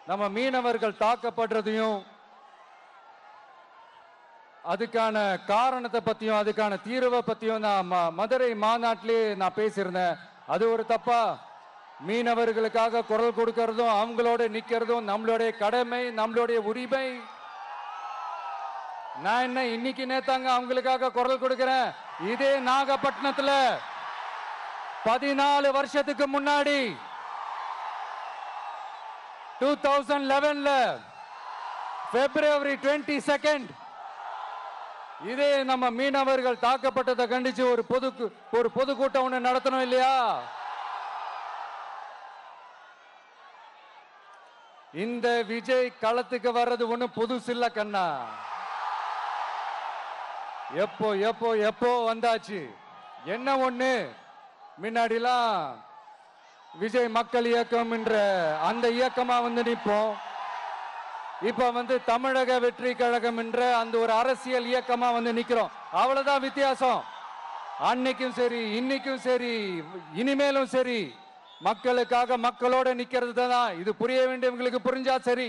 நம்ம மீனவர்கள் தாக்கப்படுறதையும் அதுக்கான காரணத்தை பத்தியும் அதுக்கான தீர்வை பத்தியும் நான் மதுரை மாநாட்டிலே நான் பேசியிருந்தேன். அது ஒரு தப்பா? மீனவர்களுக்காக குரல் கொடுக்கறதும் அவங்களோட நிக்கிறதும் நம்மளுடைய கடமை, நம்மளுடைய உரிமை. நான் என்ன இன்னைக்கு நேத்தாங்க அவங்களுக்காக குரல் கொடுக்கிறேன். இதே நாகப்பட்டினத்துல 14 வருஷத்துக்கு முன்னாடி 2011ல February 22 இதே நம்ம மீனவர்கள் தாக்கப்பட்டதை கண்டிச்சு ஒரு பொதுக்கூட்டம் ஒண்ணு நடத்தணும் இல்லையா? இந்த விஜய் களத்துக்கு வர்றது ஒண்ணு புதுசு இல்ல கண்ணா. எப்போ எப்போ எப்போ வந்தாச்சு. என்ன ஒண்ணு, முன்னாடிலாம் விஜய் மக்கள் இயக்கம் என்ற அந்த இயக்கமா நிற்போம். இப்ப தமிழக வெற்றி கழகம் என்ற அந்த ஒரு அரசியல் இயக்கமா நிக்கிறோம். அவ்வளவுதான் வித்தியாசம். அன்னைக்கும் சரி, இன்னைக்கும் சரி, இனிமேலும் சரி, மக்களுக்காக மக்களோட நிக்கிறது தான். இது புரிய வேண்டியவங்களுக்கு புரிஞ்சா சரி.